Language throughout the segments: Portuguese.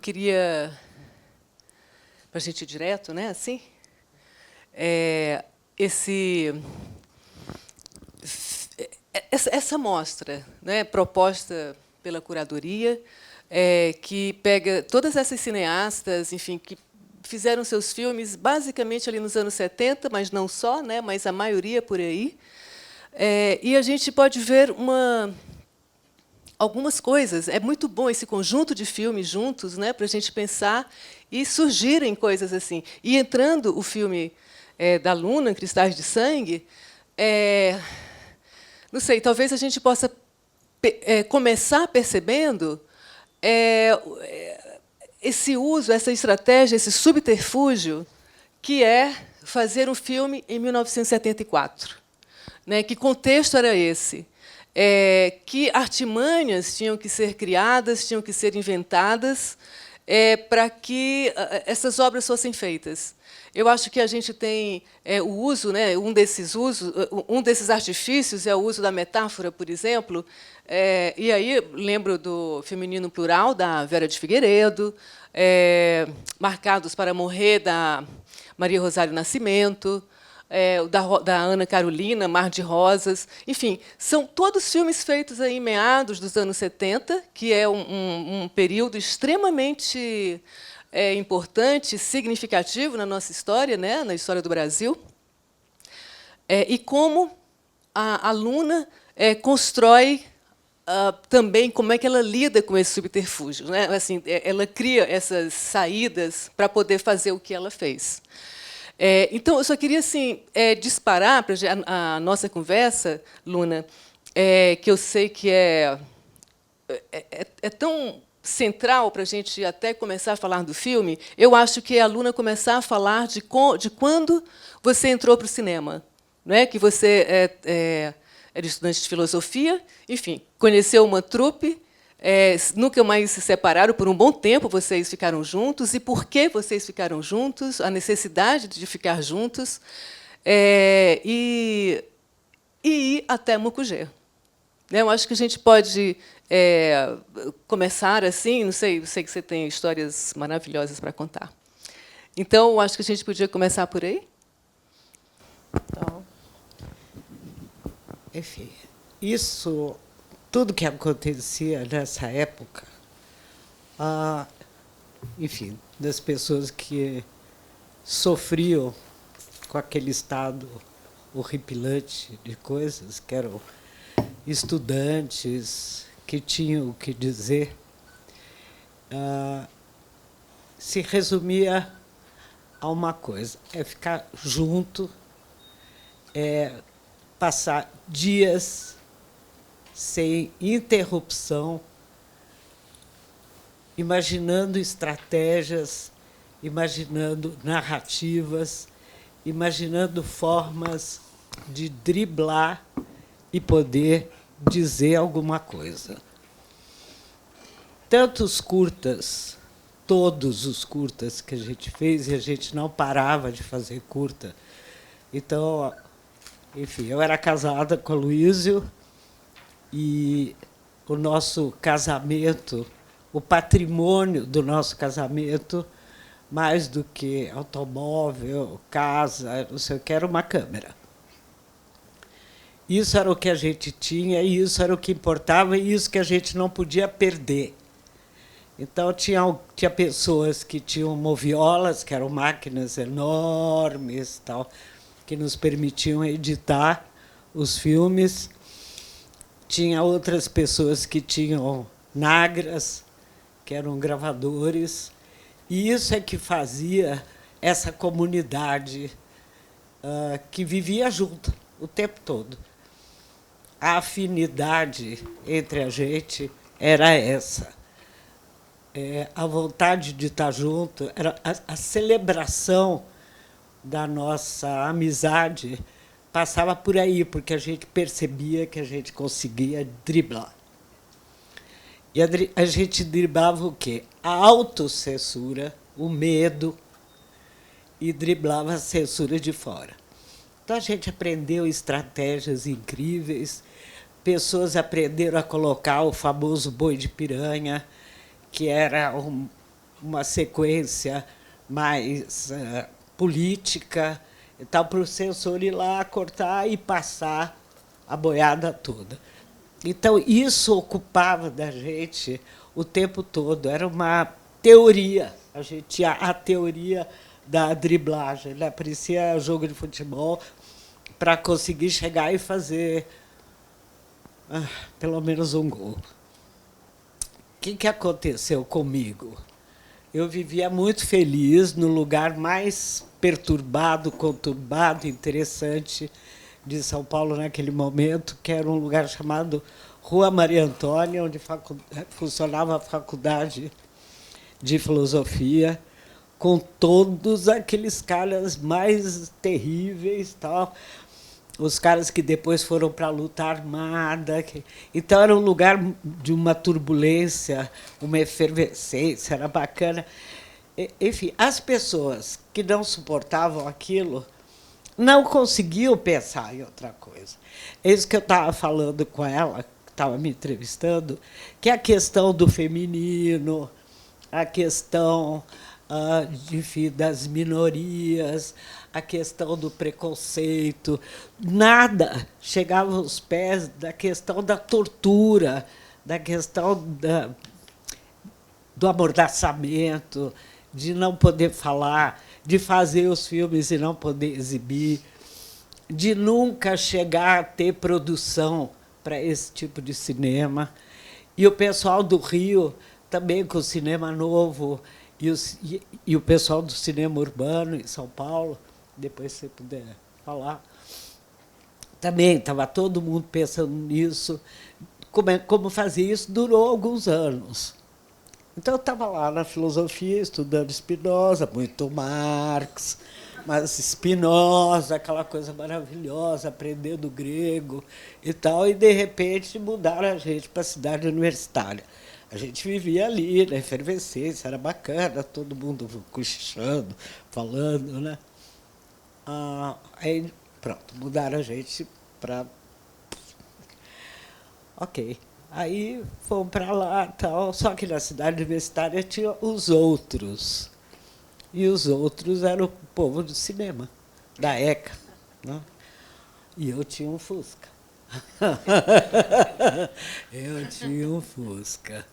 queria, para a gente ir direto, né, assim, essa mostra, né, proposta pela curadoria, que pega todas essas cineastas, enfim, que fizeram seus filmes basicamente ali nos anos 70, mas não só, né, mas a maioria por aí. E a gente pode ver algumas coisas. É muito bom esse conjunto de filmes juntos, né, para a gente pensar e surgirem coisas assim. E entrando o filme da Luna, Cristais de Sangue, não sei, talvez a gente possa começar percebendo esse uso, essa estratégia, esse subterfúgio, que é fazer um filme em 1974. Né? Que contexto era esse? Que artimanhas tinham que ser criadas, tinham que ser inventadas para que essas obras fossem feitas. Eu acho que a gente tem o uso, né, um desses artifícios é o uso da metáfora, por exemplo. E aí lembro do Feminino Plural, da Vera de Figueiredo, Marcados para Morrer, da Maria Rosário Nascimento, da Ana Carolina, Mar de Rosas. Enfim, são todos filmes feitos aí em meados dos anos 70, que é um período extremamente importante, significativo na nossa história, né, na história do Brasil. E como a Luna constrói também como é que ela lida com esse subterfúgio, né? Assim, ela cria essas saídas para poder fazer o que ela fez. Então, eu só queria assim, disparar para a nossa conversa, Luna, que eu sei que é tão central para a gente até começar a falar do filme. Eu acho que é a Luna começar a falar de quando você entrou para o cinema, não é? Que você era estudante de filosofia, enfim, conheceu uma trupe, nunca mais se separaram por um bom tempo, vocês ficaram juntos. E por que vocês ficaram juntos? A necessidade de ficar juntos, e ir até Mucugê. Eu acho que a gente pode começar assim, não sei, eu sei que você tem histórias maravilhosas para contar. Então, eu acho que a gente podia começar por aí. Então, enfim, isso, tudo que acontecia nessa época, enfim, das pessoas que sofriam com aquele estado horripilante de coisas, que eram estudantes que tinham o que dizer, se resumia a uma coisa: ficar junto, passar dias sem interrupção, imaginando estratégias, imaginando narrativas, imaginando formas de driblar e poder dizer alguma coisa. Tantos curtas, todos os curtas que a gente fez, e a gente não parava de fazer curta. Então, enfim, eu era casada com o Aloísio, e o nosso casamento, o patrimônio do nosso casamento, mais do que automóvel, casa, não sei o que, era uma câmera. Isso era o que a gente tinha, e isso era o que importava, e isso que a gente não podia perder. Então, tinha pessoas que tinham moviolas, que eram máquinas enormes, tal, que nos permitiam editar os filmes. Tinha outras pessoas que tinham nagras, que eram gravadores. E isso é que fazia essa comunidade que vivia junto o tempo todo. A afinidade entre a gente era essa. A vontade de estar junto, era a celebração da nossa amizade passava por aí, porque a gente percebia que a gente conseguia driblar. E a gente driblava o quê? A autocensura, o medo, e driblava a censura de fora. Então, a gente aprendeu estratégias incríveis, pessoas aprenderam a colocar o famoso boi de piranha, que era uma sequência mais política, e tal, para o censor ir lá, cortar e passar a boiada toda. Então, isso ocupava da gente o tempo todo. Era uma teoria. A gente tinha a teoria da driblagem, né? Parecia jogo de futebol, para conseguir chegar e fazer pelo menos um gol. O que aconteceu comigo? Eu vivia muito feliz no lugar mais perturbado, conturbado, interessante de São Paulo naquele momento, que era um lugar chamado Rua Maria Antônia, onde funcionava a Faculdade de Filosofia, com todos aqueles caras mais terríveis, tal, os caras que depois foram para a luta armada. Então, era um lugar de uma turbulência, uma efervescência, era bacana. Enfim, as pessoas que não suportavam aquilo não conseguiam pensar em outra coisa. É isso que eu estava falando com ela, que estava me entrevistando, que é a questão do feminino, a questão enfim, das minorias, a questão do preconceito. Nada chegava aos pés da questão da tortura, da questão do amordaçamento, de não poder falar, de fazer os filmes e não poder exibir, de nunca chegar a ter produção para esse tipo de cinema. E o pessoal do Rio, também com o cinema novo, e o pessoal do cinema urbano em São Paulo, depois se você puder falar, também estava todo mundo pensando nisso. Como fazer isso durou alguns anos. Então, eu estava lá na filosofia, estudando Spinoza, muito Marx, mas Spinoza, aquela coisa maravilhosa, aprendendo grego e tal, e, de repente, mudaram a gente para a cidade universitária. A gente vivia ali, na efervescência, era bacana, todo mundo cochichando, falando, né? Aí, pronto, mudaram a gente para... Ok. Aí fomos para lá, tal, só que na cidade universitária tinha os outros. E os outros eram o povo do cinema, da ECA. Né? E eu tinha um Fusca. Eu tinha um Fusca.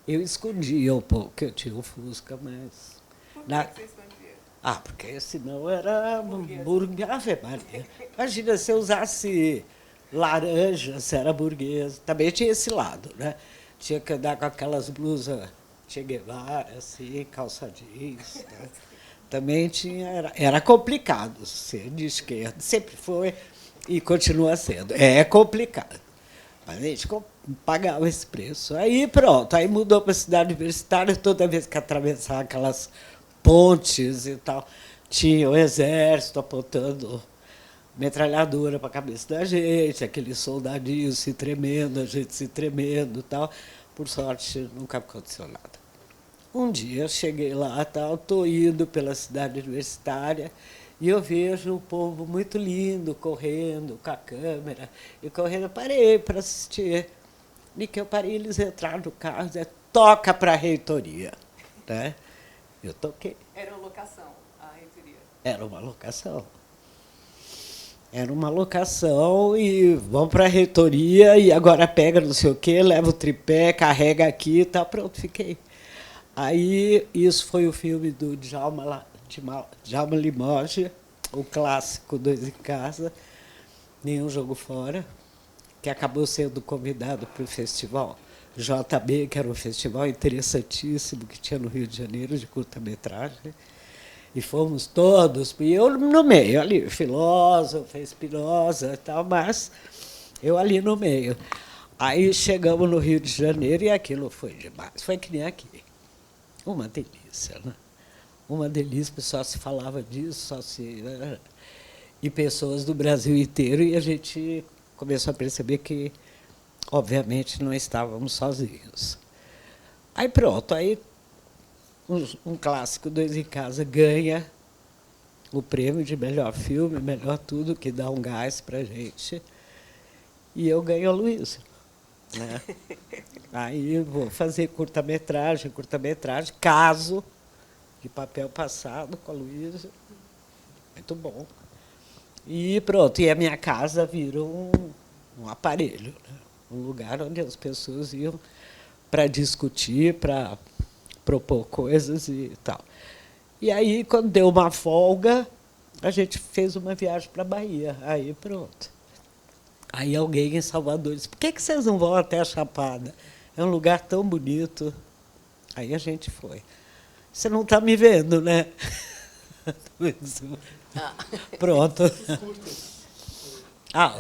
Eu escondia um pouco que eu tinha um Fusca, mas... Por que você escondia? Porque senão era burguês. Ave Maria. Imagina se eu usasse laranja, se era burguês. Também tinha esse lado, né? Tinha que andar com aquelas blusas Che Guevara, assim, calça jeans. Né? Também tinha... Era complicado ser de esquerda. Sempre foi e continua sendo. É complicado. Mas a gente pagava esse preço. Aí, pronto. Aí mudou para a cidade universitária. Toda vez que atravessava aquelas pontes e tal, tinha o exército apontando metralhadora para a cabeça da gente, aqueles soldadinhos se tremendo, a gente se tremendo e tal. Por sorte, nunca aconteceu nada. Um dia, cheguei lá, estou indo pela cidade universitária, e eu vejo um povo muito lindo, correndo com a câmera, e correndo, parei para assistir. E que eu parei, eles entraram no carro e disseram, toca para a reitoria. Né? Eu toquei. Era uma locação, a reitoria? Era uma locação. Era uma locação e vamos para a reitoria e agora pega não sei o quê, leva o tripé, carrega aqui e tal, pronto, fiquei. Aí, isso foi o filme do Djalma Limoges, o clássico Dois em Casa, Nenhum Jogo Fora, que acabou sendo convidado para o festival JB, que era um festival interessantíssimo que tinha no Rio de Janeiro, de curta-metragem. E fomos todos, e eu no meio, ali, filósofo, Spinoza e tal, mas eu ali no meio. Aí chegamos no Rio de Janeiro e aquilo foi demais, foi que nem aqui. Uma delícia, né? Uma delícia, só se falava disso, só se... E pessoas do Brasil inteiro, e a gente começou a perceber que, obviamente, não estávamos sozinhos. Aí pronto, aí um clássico, Dois em Casa, ganha o prêmio de melhor filme, melhor tudo, que dá um gás para a gente. E eu ganho a Luísa. né? Aí vou fazer curta-metragem, caso de papel passado com a Luísa. Muito bom. E pronto, e a minha casa virou um aparelho, né? Um lugar onde as pessoas iam para discutir, para propor coisas e tal. E aí, quando deu uma folga, a gente fez uma viagem para a Bahia. Aí pronto. Aí alguém em Salvador disse, por que vocês não vão até a Chapada? É um lugar tão bonito. Aí a gente foi. Você não está me vendo, né? Pronto.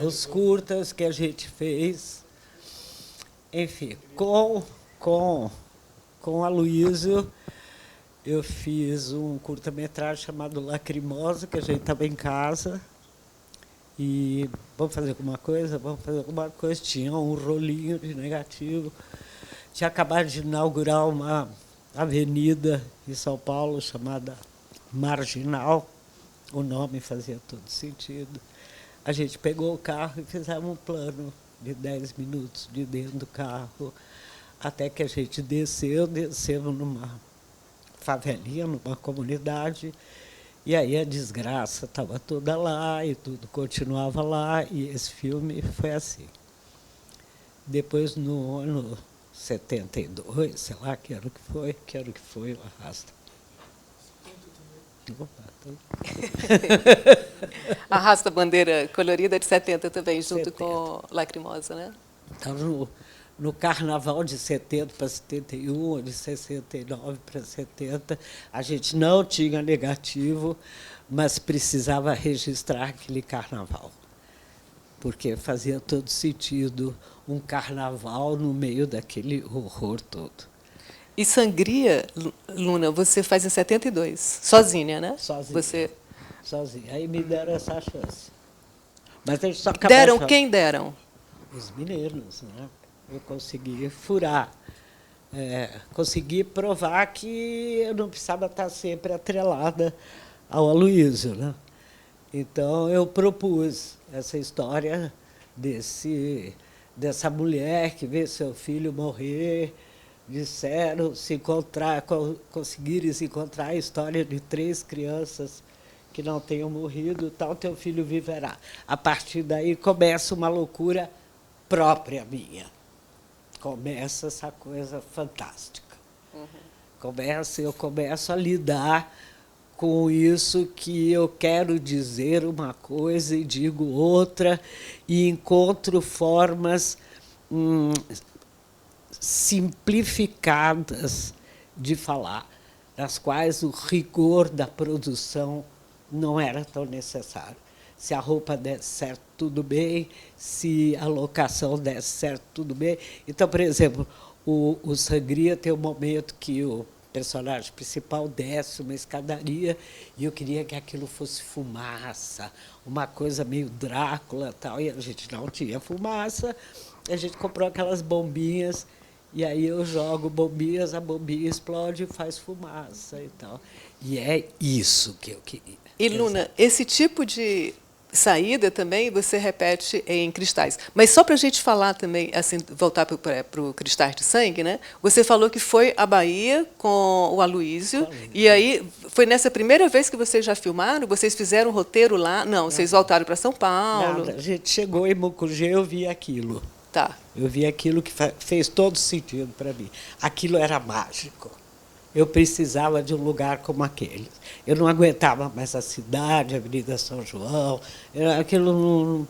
Os curtas que a gente fez. Enfim, com a Luísa, eu fiz um curta-metragem chamado Lacrimosa, que a gente estava em casa. E vamos fazer alguma coisa? Vamos fazer alguma coisa. Tinha um rolinho de negativo. Tinha acabado de inaugurar uma avenida em São Paulo chamada Marginal. O nome fazia todo sentido. A gente pegou o carro e fizemos um plano de 10 minutos de dentro do carro, até que a gente descemos numa favelinha, numa comunidade, e aí a desgraça estava toda lá e tudo continuava lá, e esse filme foi assim. Depois, no ano 72, sei lá que ano que foi, o Arrasta. Opa, Arrasta a bandeira colorida de 70 também, junto 70. com Lacrimosa, né? Então, no Carnaval de 70 para 71, ou de 69 para 70, a gente não tinha negativo, mas precisava registrar aquele carnaval, porque fazia todo sentido um carnaval no meio daquele horror todo. E Sangria, Luna, você faz em 72, sozinha, né? Sozinha. Sozinha. Aí me deram essa chance. Mas a gente só deram quem deram? Os mineiros, né? Eu consegui furar. Consegui provar que eu não precisava estar sempre atrelada ao Aloysio, né? Então, eu propus essa história dessa mulher que vê seu filho morrer. Disseram conseguiram se encontrar a história de 3 crianças que não tenham morrido, tal, teu filho viverá. A partir daí começa uma loucura própria minha. Começa essa coisa fantástica. Eu começo a lidar com isso que eu quero dizer uma coisa e digo outra, e encontro formas simplificadas de falar, nas quais o rigor da produção não era tão necessário. Se a roupa desse certo, tudo bem. Se a locação desse certo, tudo bem. Então, por exemplo, o Sangria tem um momento que o personagem principal desce uma escadaria e eu queria que aquilo fosse fumaça, uma coisa meio Drácula, tal, e a gente não tinha fumaça. A gente comprou aquelas bombinhas, e aí eu jogo bombinhas, a bombinha explode e faz fumaça e tal. E é isso que eu queria. E, Luna, esse tipo de saída também você repete em Cristais. Mas só para a gente falar também, assim, voltar para o Cristais de Sangue, né? Você falou que foi à Bahia com o Aloysio, e aí foi nessa primeira vez que vocês já filmaram? Vocês fizeram um roteiro lá? Não, vocês voltaram para São Paulo. Nada. A gente chegou em Mucugê, eu vi aquilo. Tá. Eu vi aquilo que fez todo sentido para mim. Aquilo era mágico. Eu precisava de um lugar como aquele. Eu não aguentava mais a cidade, a Avenida São João. Aquilo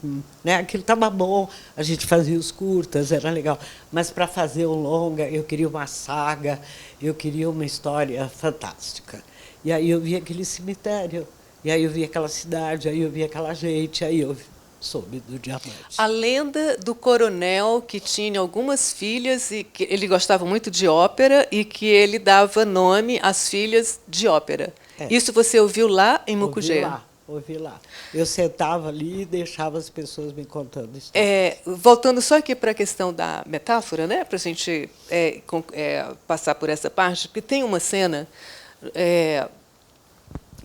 estava bom, a gente fazia os curtas, era legal. Mas, para fazer um longa, eu queria uma saga, eu queria uma história fantástica. E aí eu vi aquele cemitério, e aí eu vi aquela cidade, aí eu vi aquela gente, aí eu soube do Diamante. A lenda do coronel que tinha algumas filhas e que ele gostava muito de ópera e que ele dava nome às filhas de ópera. Isso você ouviu lá em Mucugê? Ouvi lá. Eu sentava ali e deixava as pessoas me contando histórias. Voltando só aqui para a questão da metáfora, né, para a gente passar por essa parte, porque tem uma cena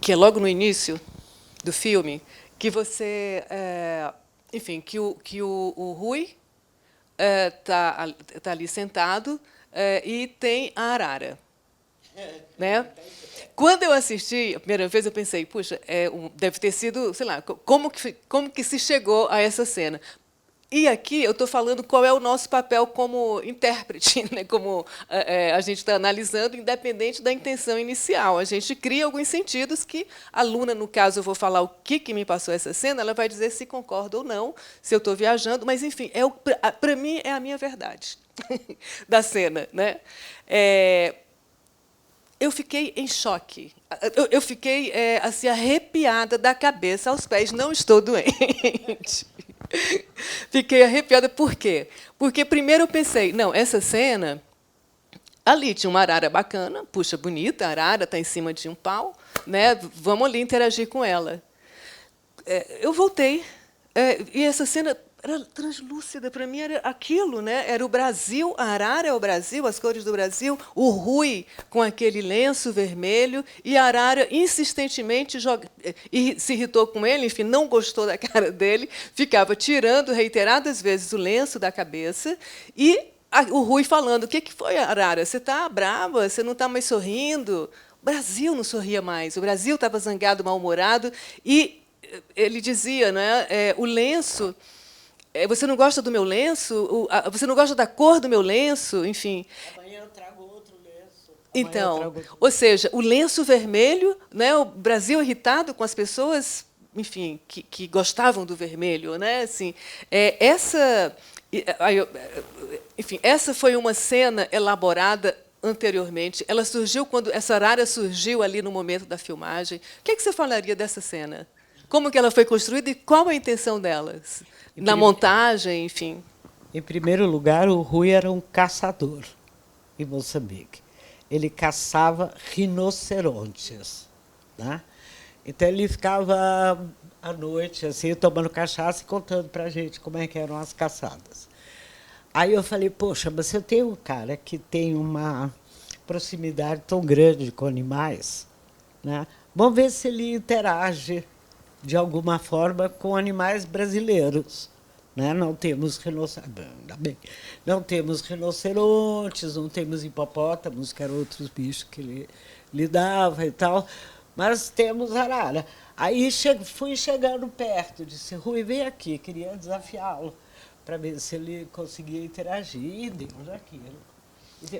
que é logo no início do filme, que você, enfim, que o Rui, tá ali sentado e tem a arara. Né? Quando eu assisti a primeira vez, eu pensei, puxa, deve ter sido, sei lá, como que se chegou a essa cena? E aqui eu estou falando qual é o nosso papel como intérprete, né? Como a gente está analisando, independente da intenção inicial. A gente cria alguns sentidos que a Luna, no caso, eu vou falar o que me passou essa cena, ela vai dizer se concorda ou não, se eu estou viajando, mas, enfim, para mim é a minha verdade da cena. Né? Eu fiquei em choque. Eu fiquei assim, arrepiada da cabeça aos pés. Não estou doente. Fiquei arrepiada. Por quê? Porque, primeiro, eu pensei, não, essa cena... Ali tinha uma arara bacana, puxa, bonita, a arara está em cima de um pau, né? Vamos ali interagir com ela. Eu voltei, e essa cena era translúcida, para mim era aquilo, né? Era o Brasil, a arara é o Brasil, as cores do Brasil, o Rui com aquele lenço vermelho, e a arara insistentemente se irritou com ele, enfim, não gostou da cara dele, ficava tirando reiteradas vezes o lenço da cabeça, e o Rui falando, o que foi, arara? Você está brava? Você não está mais sorrindo? O Brasil não sorria mais, o Brasil estava zangado, mal-humorado, e ele dizia, né, o lenço... Você não gosta do meu lenço? Você não gosta da cor do meu lenço? Enfim. Amanhã eu trago outro lenço. Então, ou seja, o lenço vermelho, né, o Brasil irritado com as pessoas, enfim, que gostavam do vermelho, né? Assim, essa foi uma cena elaborada anteriormente. Ela surgiu quando essa arara surgiu ali no momento da filmagem. O que você falaria dessa cena? Como que ela foi construída e qual a intenção delas? Na montagem, enfim. Em primeiro lugar, o Rui era um caçador em Moçambique. Ele caçava rinocerontes. Né? Então, ele ficava à noite, assim, tomando cachaça e contando para a gente como é que eram as caçadas. Aí eu falei, poxa, mas eu tenho um cara que tem uma proximidade tão grande com animais, né? Vamos ver se ele interage de alguma forma com animais brasileiros. Né? Não temos não temos rinocerontes, não temos hipopótamos, que eram outros bichos que ele lidava e tal, mas temos arara. Aí fui chegando perto, disse, Rui, vem aqui, queria desafiá-lo para ver se ele conseguia interagir, e deu aquilo.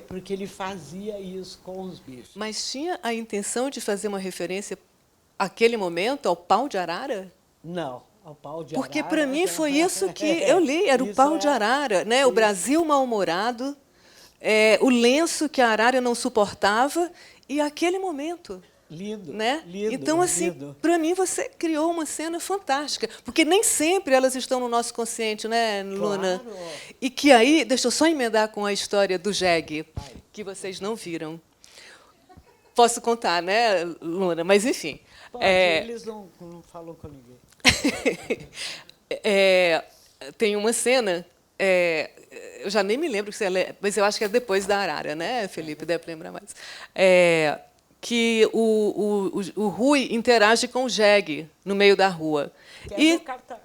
Porque ele fazia isso com os bichos. Mas tinha a intenção de fazer uma referência àquele momento, ao pau de arara? Não, ao pau de Porque, arara. para mim, foi isso que eu li, era o pau de arara. Né? O Brasil mal-humorado, o lenço que a arara não suportava, e aquele momento. Lindo, né? lindo. Então, assim, para mim, você criou uma cena fantástica. Porque nem sempre elas estão no nosso consciente, né, Luna? Claro. E que aí, deixa eu só emendar com a história do jegue, que vocês não viram. Posso contar, né, Luna? Mas, enfim. Pode, eles não falam com ninguém. Tem uma cena, eu já nem me lembro, mas eu acho que é depois da arara, né, Felipe? Deve lembrar mais. Que o Rui interage com o jegue no meio da rua. Do cartaz.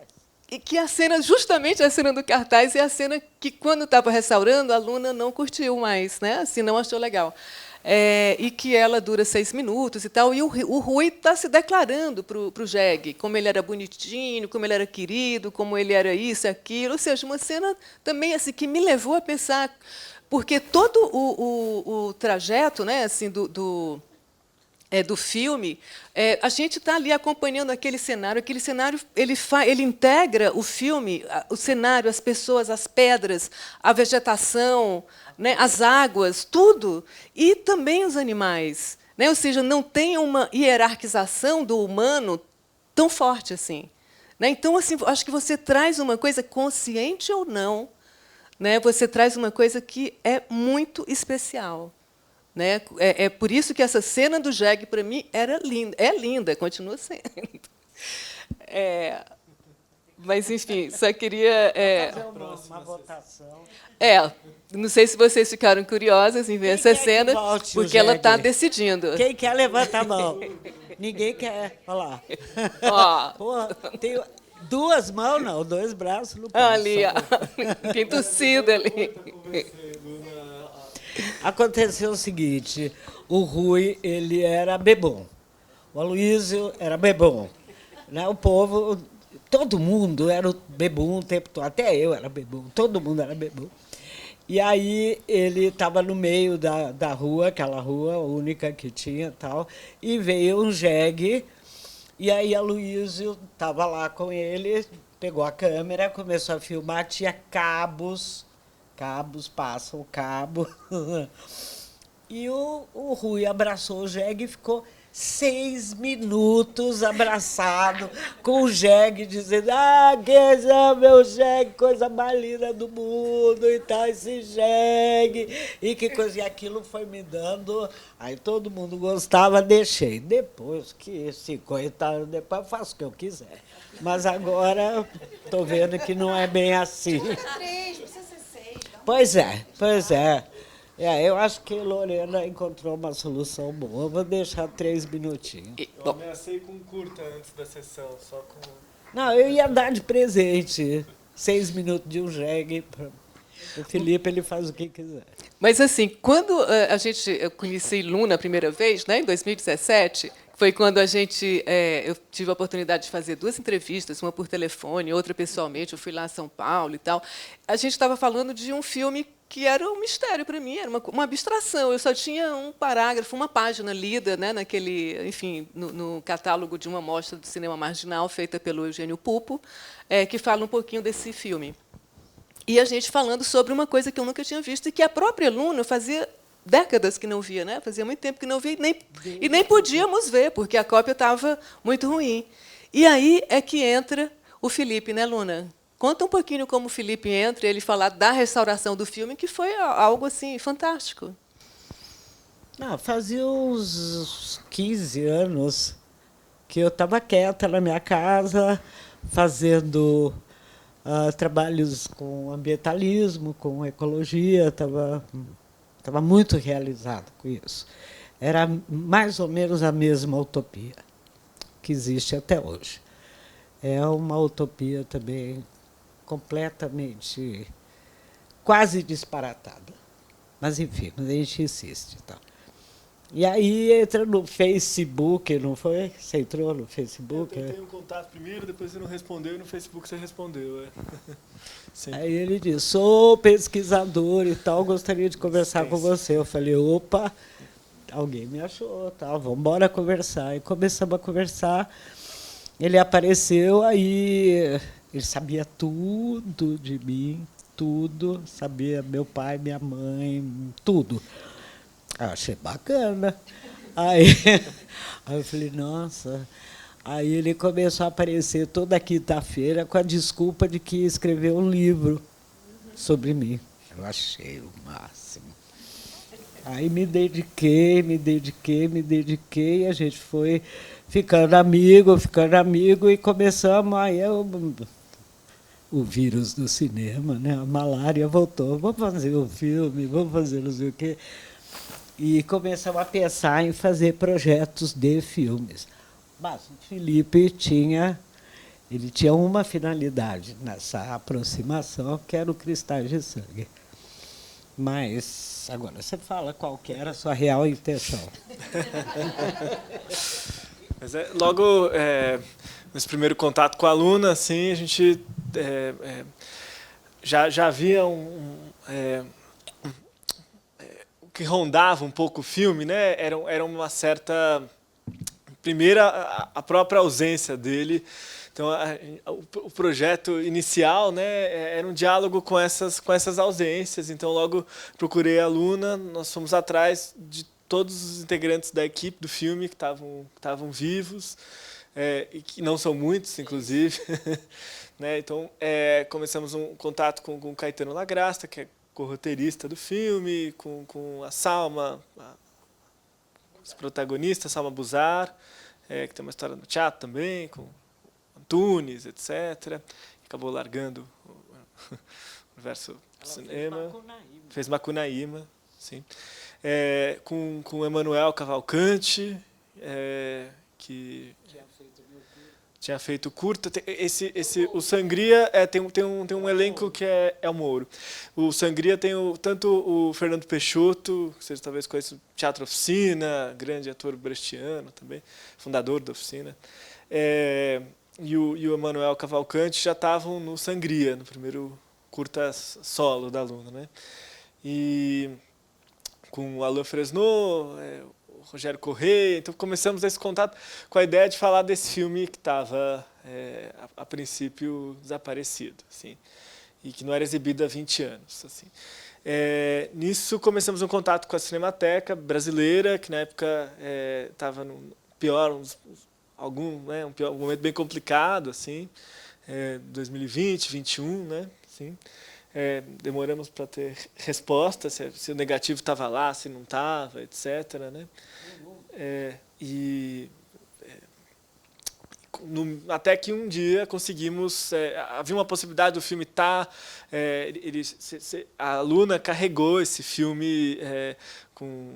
E que a cena, justamente a cena do cartaz, é a cena que, quando estava restaurando, a Luna não curtiu mais, né? Assim, não achou legal. E que ela dura 6 minutos e tal, e o Rui está se declarando para o jegue, como ele era bonitinho, como ele era querido, como ele era isso, aquilo. Ou seja, uma cena também assim, que me levou a pensar, porque todo o trajeto, né, assim, do filme, a gente está ali acompanhando aquele cenário ele integra o filme, o cenário, as pessoas, as pedras, a vegetação, né, as águas, tudo, e também os animais. Né? Ou seja, não tem uma hierarquização do humano tão forte assim. Né? Então, assim, acho que você traz uma coisa, consciente ou não, né, você traz uma coisa que é muito especial. Né? É por isso que essa cena do jegue, para mim, era linda. É linda, continua sendo. Mas, enfim, só queria... fazer uma votação. Não sei se vocês ficaram curiosas em ver essa cena, porque ela está decidindo. Quem quer, levanta a mão. Ninguém quer. Olha lá. Ó. Pô, 2 mãos, não, 2 braços no pulso. Ali, ó. Tem torcida ali. Aconteceu o seguinte, o Rui, ele era bebum. O Aloysio era bebum. Né? O povo, todo mundo era bebum o tempo todo, até eu era bebum, todo mundo era bebum. E aí ele estava no meio da rua, aquela rua única que tinha tal, e veio um jegue, e aí a Aloysio estava lá com ele, pegou a câmera, começou a filmar, tinha cabos, passa o cabo. E o Rui abraçou o jegue e ficou 6 minutos abraçado com o jegue, dizendo: ah, que é meu jegue, coisa mais linda do mundo e tal, esse jegue. E que coisa. E aquilo foi me dando. Aí todo mundo gostava, deixei. Depois que esse coitado, depois eu faço o que eu quiser. Mas agora estou vendo que não é bem assim. 3, precisa ser 6. Pois é, pois é. Eu acho que a Lorena encontrou uma solução boa. Vou deixar 3 minutinhos. Eu ameacei com curta antes da sessão, só com... Não, eu ia dar de presente 6 minutos de um jegue. O Felipe, ele faz o que quiser. Mas, assim, quando eu conheci Luna a primeira vez, né, em 2017, foi quando eu tive a oportunidade de fazer 2 entrevistas, uma por telefone, outra pessoalmente. Eu fui lá a São Paulo e tal. A gente estava falando de um filme que era um mistério para mim, era uma abstração. Eu só tinha um parágrafo, uma página lida, né, no catálogo de uma mostra do cinema marginal feita pelo Eugênio Pupo, que fala um pouquinho desse filme. E a gente falando sobre uma coisa que eu nunca tinha visto e que a própria Luna fazia décadas que não via, né? Fazia muito tempo que não via e nem podíamos ver, porque a cópia estava muito ruim. E aí é que entra o Felipe, né, Luna? Conta um pouquinho como o Felipe entra, ele falar da restauração do filme, que foi algo assim fantástico. Fazia uns 15 anos que eu estava quieta na minha casa, fazendo trabalhos com ambientalismo, com ecologia, estava muito realizado com isso. Era mais ou menos a mesma utopia que existe até hoje. É uma utopia também completamente, quase disparatada. Mas, enfim, a gente insiste. Então. E aí entra no Facebook, não foi? Você entrou no Facebook? Eu tentei um contato primeiro, depois você não respondeu, e no Facebook você respondeu. Sim. Aí ele disse: sou pesquisador e tal, gostaria de conversar com você. Eu falei: opa, alguém me achou, tal, vamos embora conversar. E começamos a conversar. Ele apareceu, aí ele sabia tudo de mim, tudo, sabia meu pai, minha mãe, tudo. Achei bacana. Aí eu falei: nossa. Aí ele começou a aparecer toda quinta-feira com a desculpa de que ia escrever um livro sobre mim. Eu achei o máximo. Aí me dediquei, e a gente foi ficando amigo, e começamos. Aí o vírus do cinema, né? A malária voltou. Vamos fazer um filme, vamos fazer não sei o quê. E começamos a pensar em fazer projetos de filmes. Mas o Felipe tinha uma finalidade nessa aproximação, que era o Cristais de Sangue. Mas agora você fala qual que era a sua real intenção. Mas logo nesse primeiro contato com a Luna, assim, a gente já havia o que rondava um pouco o filme, né? Era uma certa... Primeiro, a própria ausência dele. Então, o projeto inicial, né, era um diálogo com essas ausências. Então, logo procurei a Luna, nós fomos atrás de todos os integrantes da equipe do filme que estavam vivos, e que não são muitos, inclusive. Né, então, começamos um contato com o Caetano Lagrasta, que é co-roteirista do filme, com a Salma, os protagonistas, Salma Buzar, que tem uma história no teatro também, com Antunes, etc. Acabou largando o universo do cinema. Fez Macunaíma, sim. Com Emanuel Cavalcante, que tinha feito curta. O Sangria tem um elenco que é o Mouro. O Sangria tem tanto o Fernando Peixoto, que vocês talvez conheçam, Teatro Oficina, grande ator brechtiano também, fundador da Oficina, e o Emanuel Cavalcante já estavam no Sangria, no primeiro curta solo da Luna, né? E com o Alain Fresnot, o Rogério Correia, então começamos esse contato com a ideia de falar desse filme que estava, a princípio, desaparecido, assim, e que não era exibido há 20 anos. Assim. Nisso começamos um contato com a Cinemateca brasileira, que na época estava no pior, um momento bem complicado, assim, 2020, 2021, né? Assim, demoramos para ter resposta, se o negativo estava lá, se não estava, etc. Né? Até que um dia conseguimos, havia uma possibilidade do filme estar, a Luna carregou esse filme com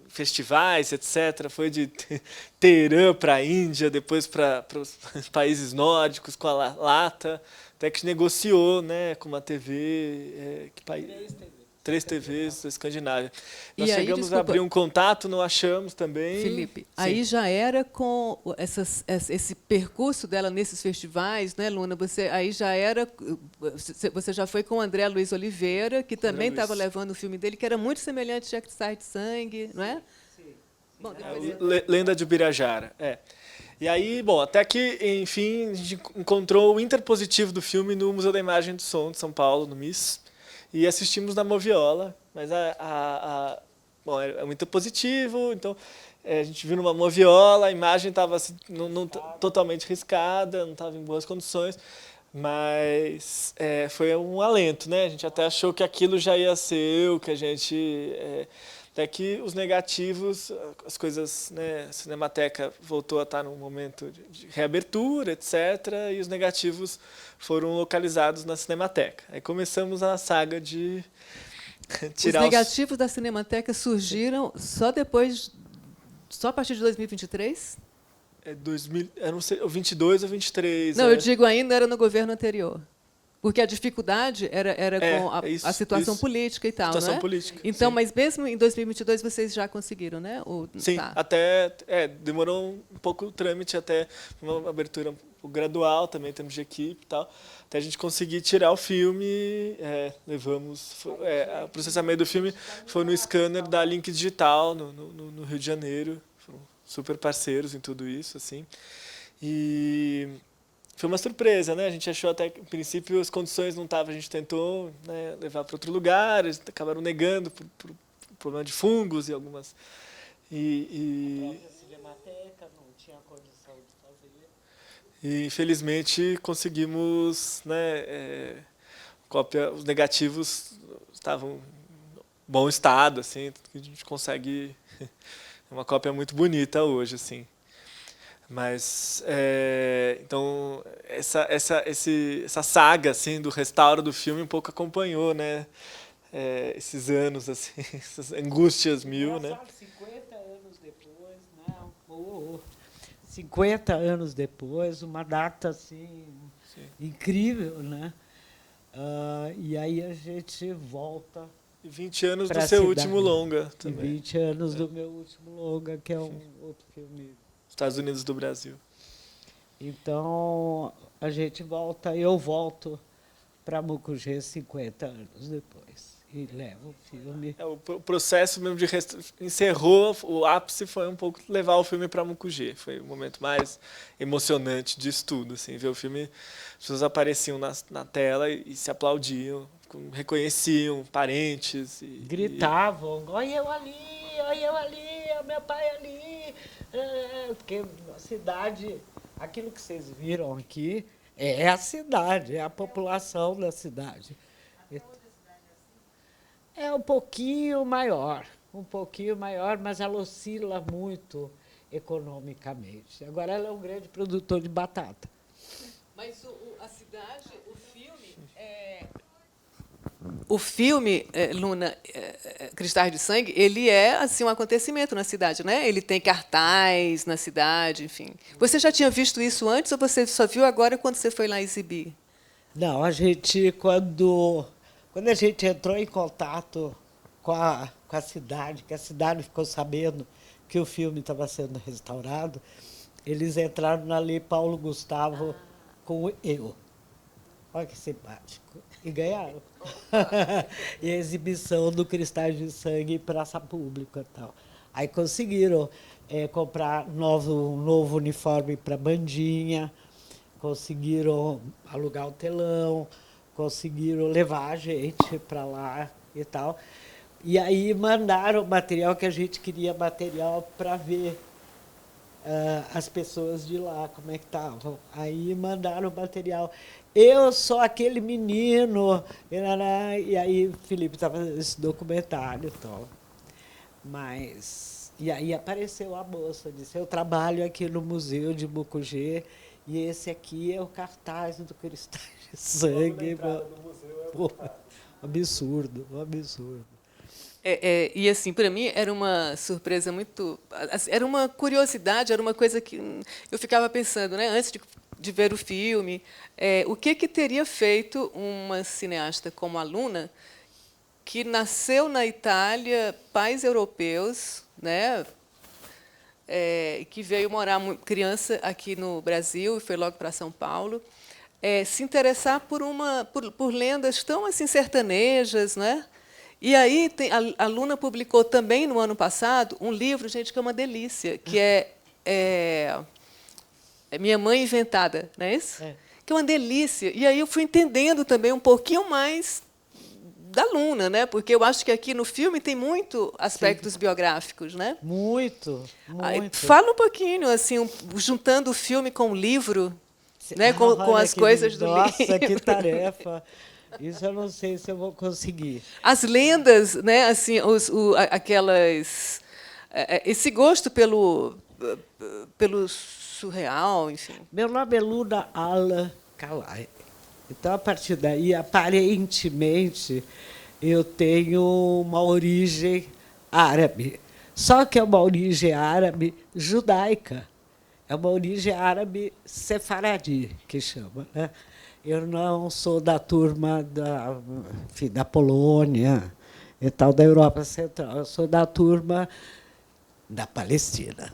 festivais, etc. Foi de Teherã para a Índia, depois para os países nórdicos com a Lata, até que negociou, né, com uma TV, três TVs da Escandinávia. Nós chegamos a abrir um contato, não achamos também. Felipe, Sim. aí já era com esse percurso dela nesses festivais, né, Luna? Aí já era, você já foi com o André Luiz Oliveira, que também estava levando o filme dele, que era muito semelhante a Sai de Sangue, não é? Sim. Bom, Lenda de Ubirajara. E aí, bom, até que, enfim, a gente encontrou o interpositivo do filme no Museu da Imagem e do Som de São Paulo, no MIS, e assistimos na Moviola, mas bom, é muito positivo, então a gente viu numa Moviola, a imagem estava assim, não totalmente riscada, não estava em boas condições, mas foi um alento, né? A gente até achou que aquilo já ia ser o que a gente... Até que os negativos, as coisas, né, a Cinemateca voltou a estar num momento de reabertura, etc., e os negativos foram localizados na Cinemateca. Aí começamos a saga de tirar os negativos da Cinemateca surgiram só a partir de 2023? Eu não sei, o 22 ou 23. Não, eu digo ainda era no governo anterior. Porque a dificuldade era com a situação política e tal, situação não é? política. Então, sim. Mas mesmo em 2022 vocês já conseguiram, né? Sim, tá. até demorou um pouco o trâmite, até uma abertura um pouco gradual, também em termos de equipe e tal, até a gente conseguir tirar o filme, o processamento do filme foi no scanner da Link Digital, no Rio de Janeiro, foram super parceiros em tudo isso, assim, e... Foi uma surpresa, né? A gente achou até que, no princípio, as condições não estavam. A gente tentou, né, levar para outro lugar, eles acabaram negando por problema de fungos e algumas... A Cinemateca não tinha condição de fazer. E, infelizmente, conseguimos, né, os negativos estavam em bom estado, assim, a gente consegue... É uma cópia muito bonita hoje, assim. Mas, então, essa saga assim, do restauro do filme um pouco acompanhou, né? Esses anos, assim, essas angústias mil, né? 50 anos depois, não. 50 anos depois, uma data assim, incrível, né? E aí a gente volta. E 20 anos do seu último longa também. E 20 anos do meu último longa, que é um outro filme. Estados Unidos do Brasil. Então, a gente volta, eu volto para Mucugê 50 anos depois e levo o filme. O processo mesmo de encerrou, o ápice foi um pouco levar o filme para Mucugê. Foi o momento mais emocionante disso tudo, assim, ver o filme, as pessoas apareciam na tela e se aplaudiam, reconheciam parentes. Gritavam, olha eu ali, meu pai ali. Porque a cidade, aquilo que vocês viram aqui, é a cidade, é a população da cidade. É um pouquinho maior, mas ela oscila muito economicamente. Agora ela é um grande produtor de batata. Mas a cidade, o filme, o filme Luna, Cristais de Sangue, ele é assim um acontecimento na cidade, né? Ele tem cartaz na cidade, enfim. Você já tinha visto isso antes ou você só viu agora quando você foi lá exibir? Não, a gente, quando a gente entrou em contato com a cidade, que a cidade ficou sabendo que o filme estava sendo restaurado, eles entraram na Lei Paulo Gustavo com eu. Olha que simpático. E ganharam. E a exibição do Cristais de Sangue em praça pública e tal. Aí conseguiram comprar um novo uniforme para a bandinha, conseguiram alugar o telão, conseguiram levar a gente para lá e tal. E aí mandaram o material que a gente queria, material para ver as pessoas de lá, como é que estavam. Aí mandaram o material. Eu sou aquele menino. E aí Felipe estava fazendo esse documentário e tal. E aí apareceu a moça, disse, eu trabalho aqui no Museu de Mucugê e esse aqui é o cartaz do Cristais de Sangue. Pô, absurdo, um absurdo. E assim, para mim era uma surpresa muito, era uma curiosidade, era uma coisa que eu ficava pensando, né, antes de ver o filme, o que teria feito uma cineasta como a Luna, que nasceu na Itália, pais europeus, né, que veio morar criança aqui no Brasil e foi logo para São Paulo, se interessar por lendas tão assim sertanejas, né? E aí a Luna publicou também no ano passado um livro, gente, que é uma delícia, que é Minha Mãe Inventada, não é isso? Que é uma delícia. E aí eu fui entendendo também um pouquinho mais da Luna, né? Porque eu acho que aqui no filme tem muito aspectos biográficos, né? Muito, muito. Fala um pouquinho, assim, juntando o filme com o livro, né? Com as coisas do livro. Nossa, que tarefa! Isso eu não sei se eu vou conseguir. As lendas, né? Assim, aquelas, esse gosto pelo surreal, enfim. Meu nome é Luna Ala Kalai. Então, a partir daí, aparentemente, eu tenho uma origem árabe. Só que é uma origem árabe judaica. É uma origem árabe sefaradi, que chama, né? Eu não sou da turma da Polônia e tal, da Europa Central. Eu sou da turma da Palestina.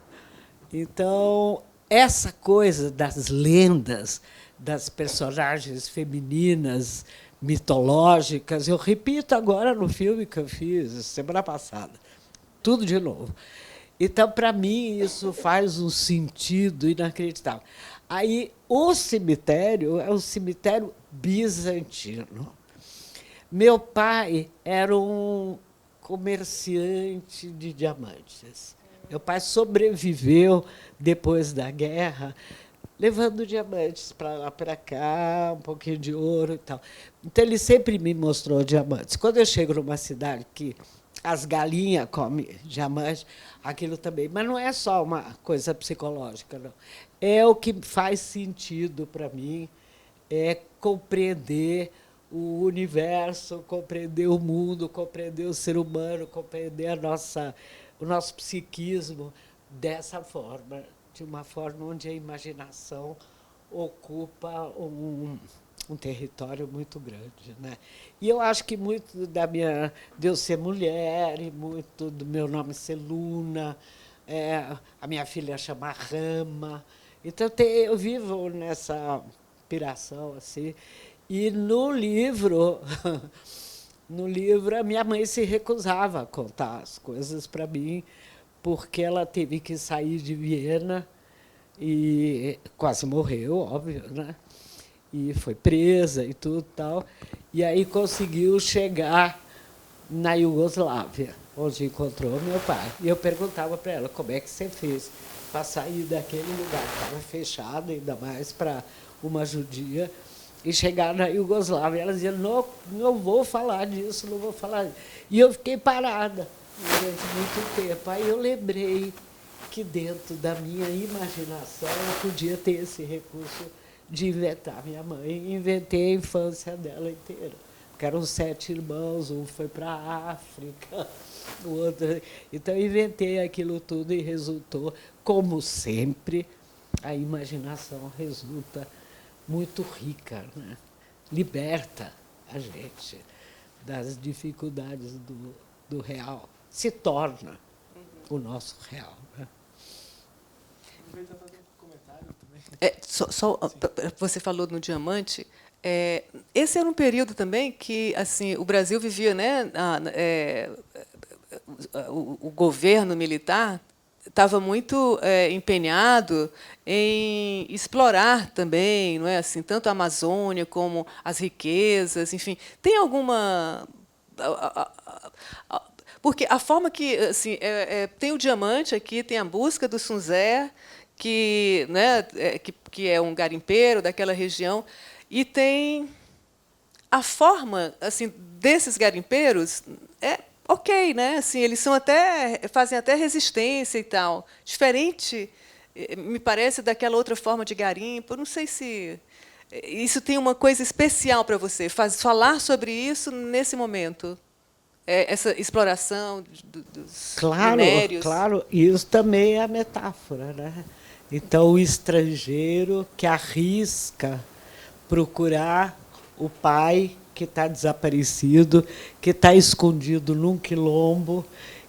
Então, essa coisa das lendas, das personagens femininas, mitológicas, eu repito agora no filme que eu fiz semana passada. Tudo de novo. Então, para mim, isso faz um sentido inacreditável. Aí, o cemitério é um cemitério bizantino. Meu pai era um comerciante de diamantes. Meu pai sobreviveu depois da guerra, levando diamantes para lá, para cá, um pouquinho de ouro e tal. Então, ele sempre me mostrou diamantes. Quando eu chego numa cidade que as galinhas comem diamante, aquilo também. Mas não é só uma coisa psicológica, não. É o que faz sentido para mim, é compreender o universo, compreender o mundo, compreender o ser humano, compreender o nosso psiquismo dessa forma, de uma forma onde a imaginação ocupa um território muito grande, né? E eu acho que muito de eu ser mulher e muito do meu nome ser Luna, a minha filha chama Rama, então eu vivo nessa piração assim. E no livro a minha mãe se recusava a contar as coisas para mim, porque ela teve que sair de Viena e quase morreu, óbvio, né? E foi presa e tudo tal. E aí conseguiu chegar na Iugoslávia, onde encontrou meu pai. E eu perguntava para ela, como é que você fez para sair daquele lugar que estava fechado, ainda mais para uma judia, e chegar na Iugoslávia? Ela dizia, não vou falar disso, não vou falar disso. E eu fiquei parada durante muito tempo. Aí eu lembrei que dentro da minha imaginação eu podia ter esse recurso de inventar minha mãe, e inventei a infância dela inteira. Porque porque eram 7 irmãos, um foi para a África, o outro. Então, inventei aquilo tudo e resultou, como sempre, a imaginação resulta muito rica, né? Liberta a gente das dificuldades do real, se torna o nosso real. Né? Você falou no diamante. Esse era um período também que assim o Brasil vivia, né? O governo militar estava muito empenhado em explorar também, não é assim, tanto a Amazônia como as riquezas, enfim. Tem alguma porque a forma que assim tem o diamante aqui, tem a busca do Sunzé, que, né, que é um garimpeiro daquela região, e tem a forma assim desses garimpeiros ok, né? Assim, eles fazem até resistência e tal, diferente, me parece, daquela outra forma de garimpo. Não sei se isso tem uma coisa especial para você, falar sobre isso nesse momento, essa exploração dos minérios. Claro, isso também é a metáfora, né? Então, o estrangeiro que arrisca procurar o pai que está desaparecido, que está escondido num quilombo,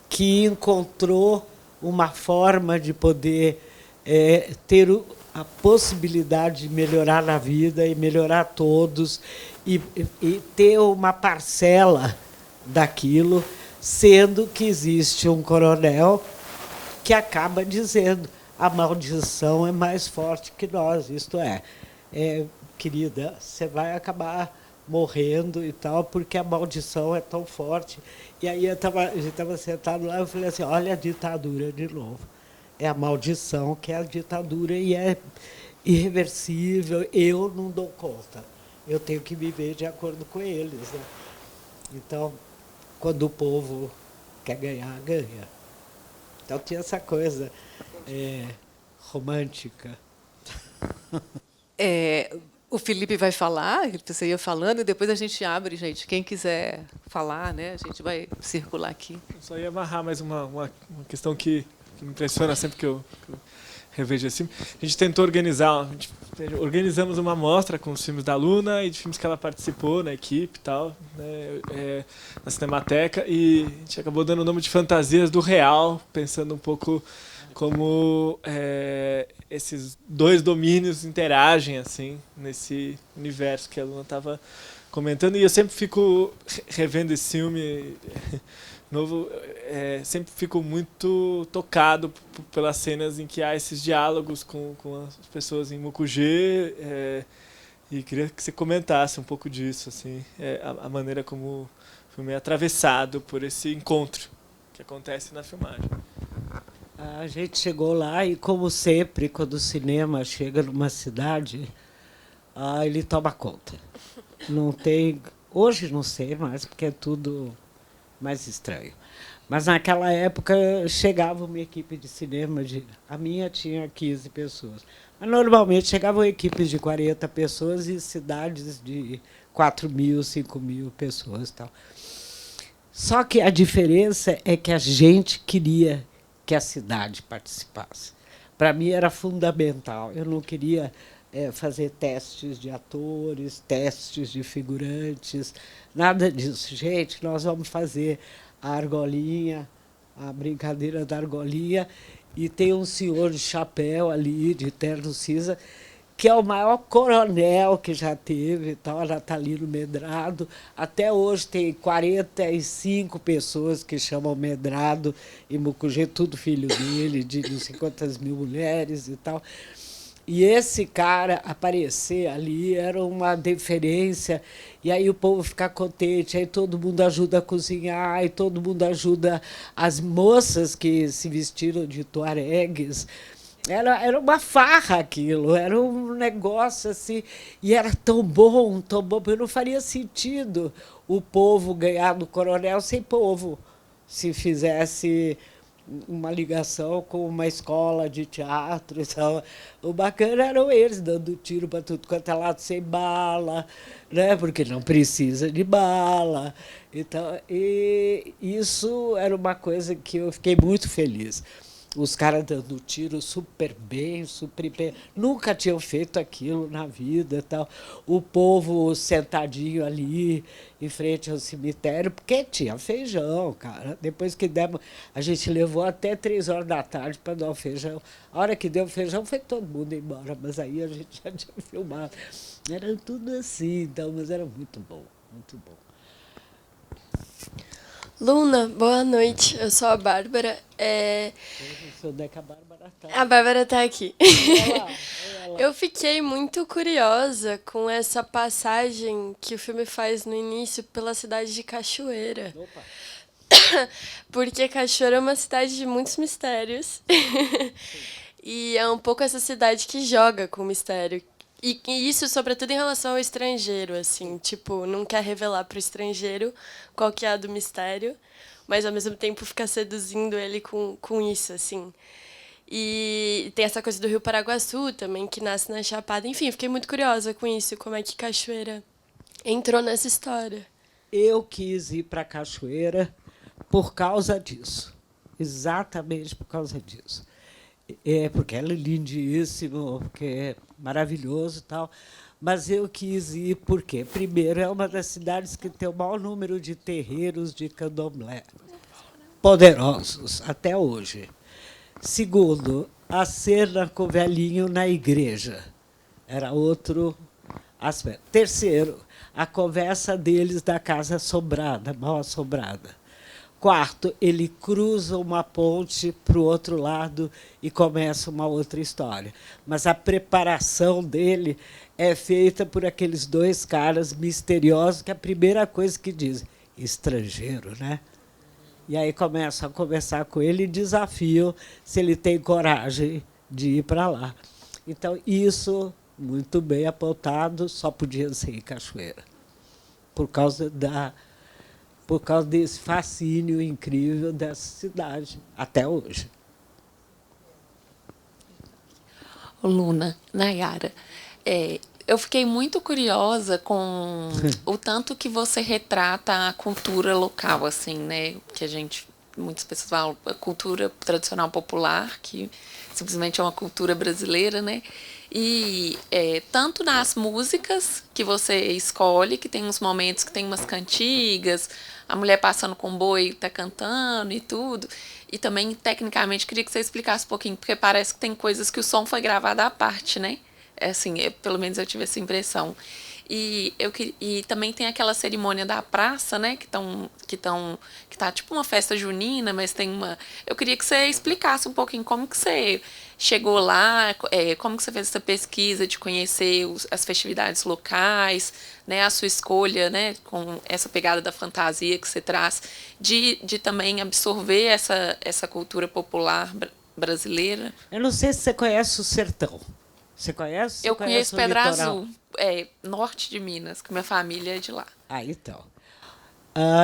que encontrou uma forma de poder ter a possibilidade de melhorar na vida e melhorar todos, e ter uma parcela daquilo, sendo que existe um coronel que acaba dizendo: a maldição é mais forte que nós, isto querida, você vai acabar morrendo e tal, porque a maldição é tão forte. E aí a gente estava sentado lá, eu falei assim: olha a ditadura de novo. É a maldição que é a ditadura e é irreversível, eu não dou conta. Eu tenho que viver de acordo com eles. Né? Então, quando o povo quer ganhar, ganha. Então tinha essa coisa romântica. O Felipe vai falar, você ia falando, e depois a gente abre, gente. Quem quiser falar, né, a gente vai circular aqui. Eu só ia amarrar mais uma questão que me impressiona sempre que eu revejo esse filme. A gente tentou organizamos uma mostra com os filmes da Luna e de filmes que ela participou na equipe e tal, né, na Cinemateca, e a gente acabou dando o nome de Fantasias do Real, pensando um pouco como esses dois domínios interagem assim nesse universo que a Luna estava comentando. E eu sempre fico revendo esse filme novo, sempre fico muito tocado pelas cenas em que há esses diálogos com as pessoas em Mucugê, e queria que você comentasse um pouco disso, assim, a maneira como o filme é atravessado por esse encontro que acontece na filmagem. A gente chegou lá e, como sempre, quando o cinema chega numa cidade, ele toma conta. Não tem, hoje não sei mais, porque é tudo mais estranho. Mas naquela época chegava uma equipe de cinema, a minha tinha 15 pessoas. Mas normalmente chegavam equipes de 40 pessoas e cidades de 4.000, 5.000 pessoas. Tal. Só que a diferença é que a gente queria que a cidade participasse. Para mim era fundamental. Eu não queria fazer testes de atores, testes de figurantes, nada disso. Gente, nós vamos fazer a argolinha, a brincadeira da argolinha, e tem um senhor de chapéu ali, de terno cinza, que é o maior coronel que já teve, tal, Natalino Medrado. Até hoje tem 45 pessoas que chamam Medrado, em Mucugê, tudo filho dele, de não sei quantas mil mulheres e tal. E esse cara aparecer ali era uma deferência, e aí o povo fica contente, aí todo mundo ajuda a cozinhar, aí todo mundo ajuda as moças que se vestiram de tuaregues. Era uma farra aquilo, era um negócio assim, e era tão bom, porque não faria sentido o povo ganhar do coronel sem povo, se fizesse uma ligação com uma escola de teatro. Então, o bacana eram eles dando tiro para tudo quanto é lado sem bala, né? Porque não precisa de bala. Então, e isso era uma coisa que eu fiquei muito feliz. Os caras dando tiro super bem, super bem. Nunca tinham feito aquilo na vida. Tal. O povo sentadinho ali, em frente ao cemitério, porque tinha feijão, cara. Depois que demos, a gente levou até 3 horas da tarde para dar o feijão. A hora que deu o feijão, foi todo mundo embora, mas aí a gente já tinha filmado. Era tudo assim, então, mas era muito bom, muito bom. Luna, boa noite. Eu sou a Bárbara. Eu sou Deca Bárbara. A Bárbara está aqui. Olha lá, olha lá. Eu fiquei muito curiosa com essa passagem que o filme faz no início pela cidade de Cachoeira. Opa. Porque Cachoeira é uma cidade de muitos mistérios. E é um pouco essa cidade que joga com o mistério. E isso, sobretudo, em relação ao estrangeiro, assim. Tipo, não quer revelar para o estrangeiro qual que é a do mistério, mas, ao mesmo tempo, fica seduzindo ele com isso, assim. E tem essa coisa do Rio Paraguaçu também, que nasce na Chapada. Enfim, fiquei muito curiosa com isso, como é que Cachoeira entrou nessa história. Eu quis ir para Cachoeira por causa disso. Exatamente por causa disso. Porque ela é lindíssimo, porque é maravilhoso e tal. Mas eu quis ir porque, primeiro, é uma das cidades que tem o maior número de terreiros de candomblé, poderosos, até hoje. Segundo, a cena com o velhinho na igreja. Era outro aspecto. Terceiro, a conversa deles da casa assombrada, mal assombrada. Quarto, ele cruza uma ponte para o outro lado e começa uma outra história. Mas a preparação dele é feita por aqueles 2 caras misteriosos, que é a primeira coisa que dizem, estrangeiro, né? E aí começam a conversar com ele e desafiam se ele tem coragem de ir para lá. Então, isso, muito bem apontado, só podia ser em Cachoeira, por causa desse fascínio incrível dessa cidade, até hoje. Luna, Nayara, eu fiquei muito curiosa com o tanto que você retrata a cultura local, assim, né? Que muitas pessoas falam a cultura tradicional popular, que simplesmente é uma cultura brasileira, né? E tanto nas músicas que você escolhe, que tem uns momentos que tem umas cantigas, a mulher passando com boi, tá cantando e tudo. E também, tecnicamente, queria que você explicasse um pouquinho, porque parece que tem coisas que o som foi gravado à parte, né? Assim, pelo menos eu tive essa impressão. E também tem aquela cerimônia da praça, né? Que tá tipo uma festa junina, mas tem uma... Eu queria que você explicasse um pouquinho como que você chegou lá, como que você fez essa pesquisa de conhecer as festividades locais, né? A sua escolha, né? Com essa pegada da fantasia que você traz, de também absorver essa cultura popular brasileira. Eu não sei se você conhece o sertão. Você conhece? Eu conheço Pedra litoral? Azul, norte de Minas, que minha família é de lá. Então.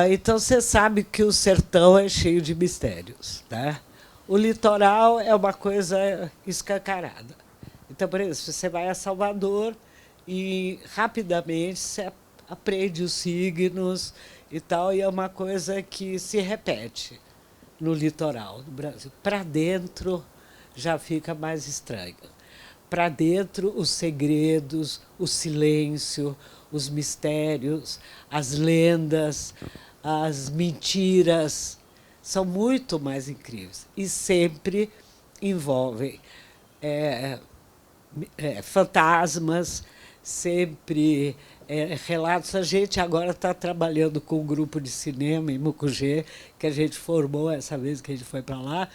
Então, você sabe que o sertão é cheio de mistérios, né? O litoral é uma coisa escancarada. Então, por exemplo, você vai a Salvador e, rapidamente, você aprende os signos e tal, e é uma coisa que se repete no litoral do Brasil. Para dentro, já fica mais estranho. Para dentro, os segredos, o silêncio, os mistérios, as lendas, as mentiras são muito mais incríveis e sempre envolvem fantasmas, sempre relatos. A gente agora está trabalhando com um grupo de cinema em Mucugê, que a gente formou essa vez que a gente foi para lá,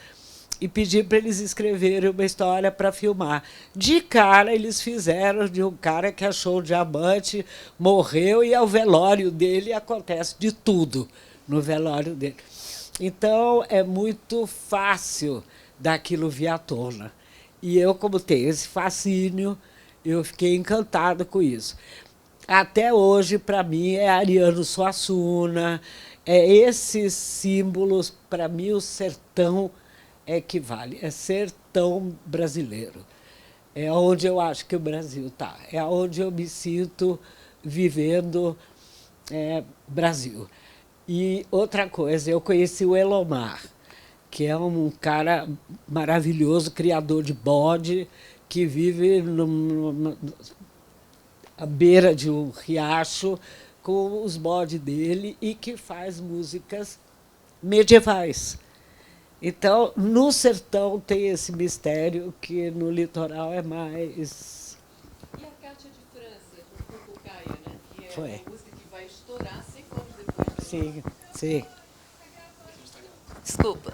e pedi para eles escreverem uma história para filmar. De cara, eles fizeram de um cara que achou um diamante, morreu, e ao velório dele acontece de tudo no velório dele. Então, é muito fácil daquilo vir à tona. E eu, como tenho esse fascínio, eu fiquei encantada com isso. Até hoje, para mim, é Ariano Suassuna, esses símbolos, para mim, o sertão é que vale, é sertão brasileiro. É onde eu acho que o Brasil está, é onde eu me sinto vivendo Brasil. E outra coisa, eu conheci o Elomar, que é um cara maravilhoso, criador de bode, que vive à beira de um riacho com os bodes dele e que faz músicas medievais. Então, no sertão tem esse mistério que no litoral é mais... E a Cátia de França, com Cucucaia, né? Que é Foi. uma música que vai estourar 5 anos depois. Sim, sim. Desculpa.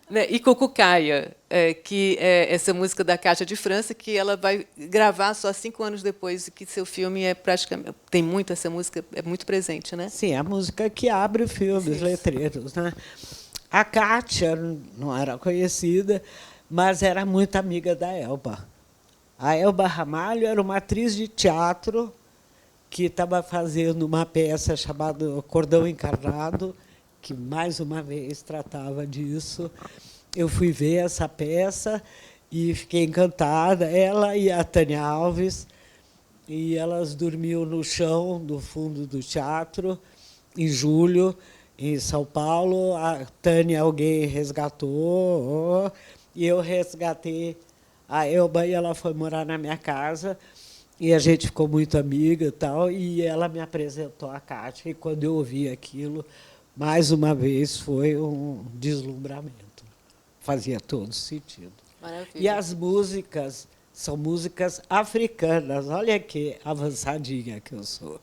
Né? E Cucucaia, que é essa música da Cátia de França, que ela vai gravar só 5 anos depois, e que seu filme é praticamente... Tem muito essa música, é muito presente, né? Sim, a música que abre o filme, os letreiros, né? A Cátia não era conhecida, mas era muito amiga da Elba. A Elba Ramalho era uma atriz de teatro que estava fazendo uma peça chamada Cordão Encarnado, que, mais uma vez, tratava disso. Eu fui ver essa peça e fiquei encantada. Ela e a Tânia Alves, e elas dormiam no chão do fundo do teatro, em julho, em São Paulo. A Tânia alguém resgatou, e eu resgatei a Elba, e ela foi morar na minha casa, e a gente ficou muito amiga e tal, e ela me apresentou a Cátia, e quando eu ouvi aquilo, mais uma vez, foi um deslumbramento. Fazia todo sentido. Maravilha. E as músicas são músicas africanas. Olha que avançadinha que eu sou.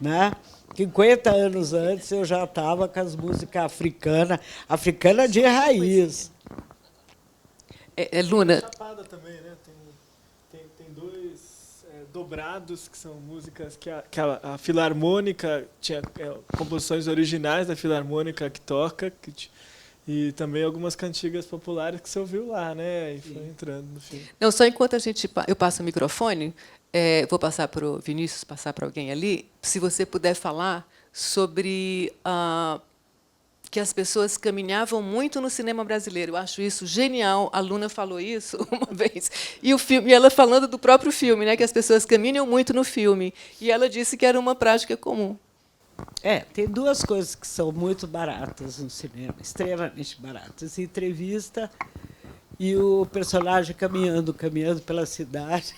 Né? 50 anos antes, eu já estava com as músicas africana de raiz. Luna... Chapada também, né? Tem dois dobrados, que são músicas que a Filarmônica tinha composições originais da Filarmônica que toca, e também algumas cantigas populares que você ouviu lá, né? E foi entrando no filme. Não, só enquanto eu passo o microfone, vou passar para o Vinícius, passar para alguém ali, se você puder falar sobre que as pessoas caminhavam muito no cinema brasileiro. Eu acho isso genial. A Luna falou isso uma vez. E o filme, ela falando do próprio filme, né, que as pessoas caminham muito no filme. E ela disse que era uma prática comum. Tem duas coisas que são muito baratas no cinema, extremamente baratas. Entrevista e o personagem caminhando pela cidade.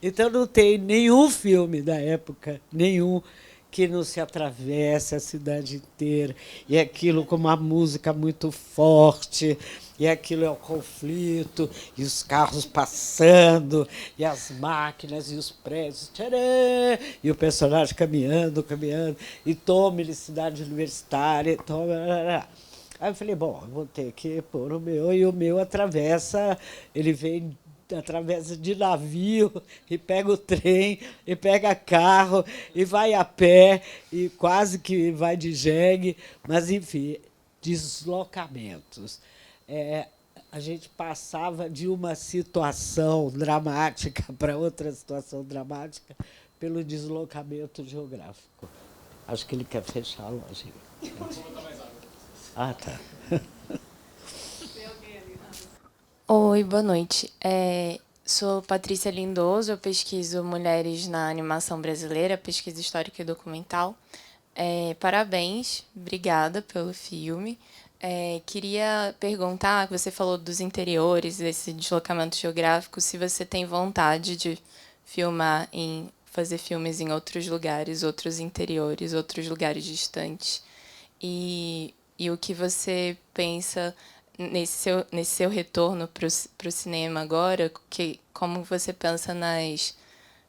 Então, não tem nenhum filme da época, nenhum, que não se atravesse a cidade inteira, e aquilo com uma música muito forte, e aquilo é o conflito, e os carros passando, e as máquinas, e os prédios, tcharam, e o personagem caminhando, e tome ele cidade universitária, tome... Aí eu falei, bom, eu vou ter que pôr o meu, e o meu atravessa, ele vem atravessa de navio, e pega o trem, e pega carro, e vai a pé, e quase que vai de jegue, mas, enfim, deslocamentos. A gente passava de uma situação dramática para outra situação dramática pelo deslocamento geográfico. Acho que ele quer fechar a loja. Ah, tá. Oi, boa noite. Sou Patrícia Lindoso, eu pesquiso mulheres na animação brasileira, pesquisa histórica e documental. Parabéns, obrigada pelo filme. Queria perguntar, você falou dos interiores, desse deslocamento geográfico, se você tem vontade de fazer filmes em outros lugares, outros interiores, outros lugares distantes. E o que você pensa nesse seu retorno para o cinema agora, como você pensa nas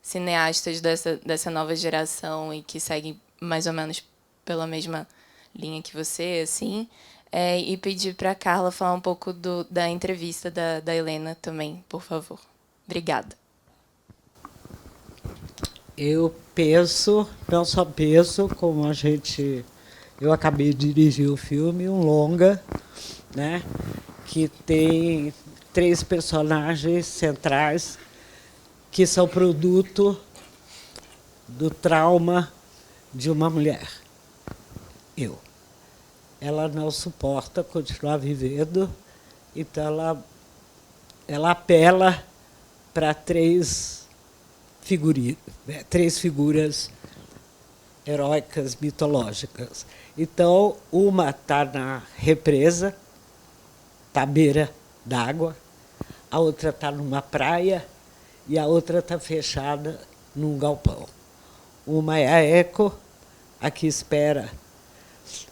cineastas dessa nova geração e que seguem mais ou menos pela mesma linha que você, assim, e pedir para a Carla falar um pouco da entrevista da Helena também, por favor. Obrigada. Eu penso, não só penso, como eu acabei de dirigir o filme, um longa, né, que tem 3 personagens centrais que são produto do trauma de uma mulher. Eu. ela não suporta continuar vivendo, então ela apela para três figuras heróicas, mitológicas. Então, uma está na represa, está à beira d'água, a outra está numa praia e a outra está fechada num galpão. Uma é a Eco, a que espera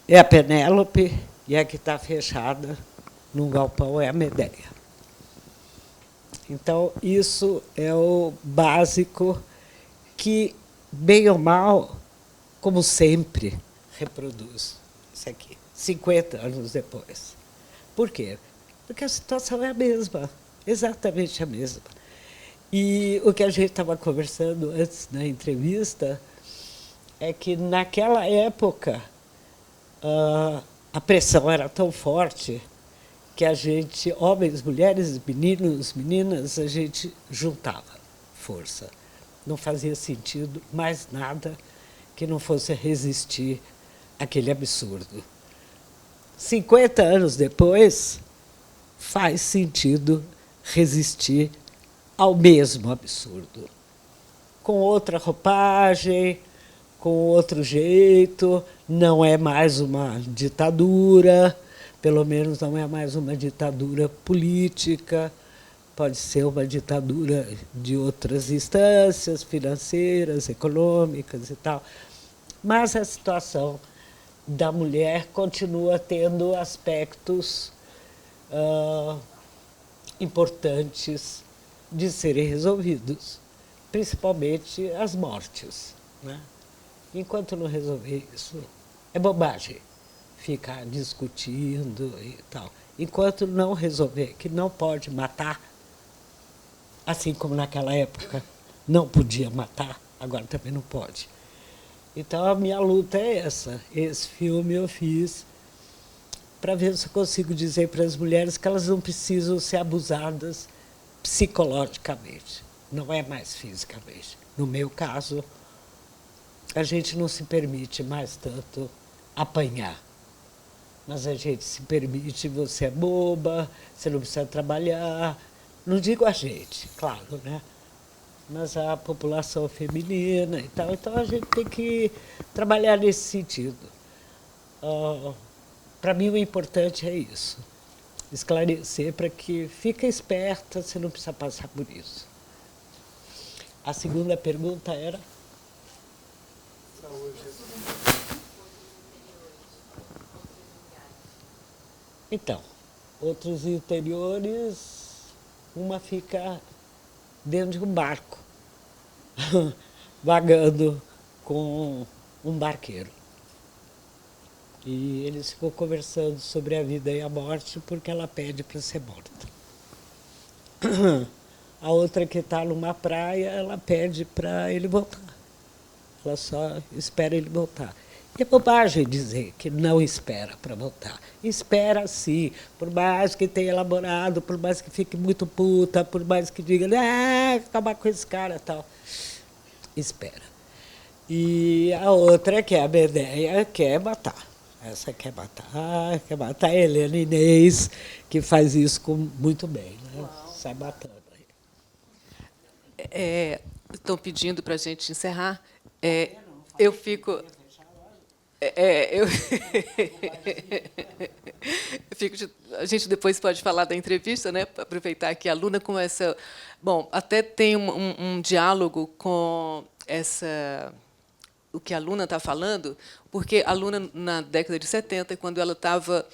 é a Penélope, e a que está fechada num galpão é a Medeia. Então, isso é o básico que, bem ou mal, como sempre, reproduz isso aqui, 50 anos depois. Por quê? Porque a situação é a mesma, exatamente a mesma. E o que a gente estava conversando antes na entrevista é que, naquela época, a pressão era tão forte que a gente, homens, mulheres, meninos, meninas, a gente juntava força. Não fazia sentido mais nada que não fosse resistir àquele absurdo. 50 anos depois, faz sentido resistir ao mesmo absurdo. Com outra roupagem, com outro jeito, não é mais uma ditadura, pelo menos não é mais uma ditadura política, pode ser uma ditadura de outras instâncias, financeiras, econômicas e tal. Mas a situação da mulher continua tendo aspectos importantes de serem resolvidos, principalmente as mortes, né? Enquanto não resolver isso, é bobagem ficar discutindo e tal. Enquanto não resolver que não pode matar, assim como naquela época não podia matar, agora também não pode. Então, a minha luta é essa. Esse filme eu fiz para ver se eu consigo dizer para as mulheres que elas não precisam ser abusadas psicologicamente, não é mais fisicamente. No meu caso, a gente não se permite mais tanto apanhar, mas a gente se permite, você é boba, você não precisa trabalhar. Não digo a gente, claro, né? Mas a população feminina e tal. Então, a gente tem que trabalhar nesse sentido. Para mim, o importante é isso. Esclarecer para que fique esperta, você não precisa passar por isso. A segunda pergunta era? Então, outros interiores, uma fica dentro de um barco, vagando com um barqueiro. E eles ficam conversando sobre a vida e a morte porque ela pede para ser morta. A outra que está numa praia, ela pede para ele voltar. Ela só espera ele voltar. E é bobagem dizer que não espera para voltar. Espera sim, por mais que tenha elaborado, por mais que fique muito puta, por mais que diga, acabar com esse cara e tal. Espera. E a outra, que é a Medeia, quer matar. Essa quer matar a Helena Inês, que faz isso muito bem, né? Sai matando. Estão pedindo para a gente encerrar. A gente depois pode falar da entrevista, né? Aproveitar que a Luna começa. Bom, até tem um diálogo com o que a Luna está falando, porque a Luna, na década de 70, quando ela estava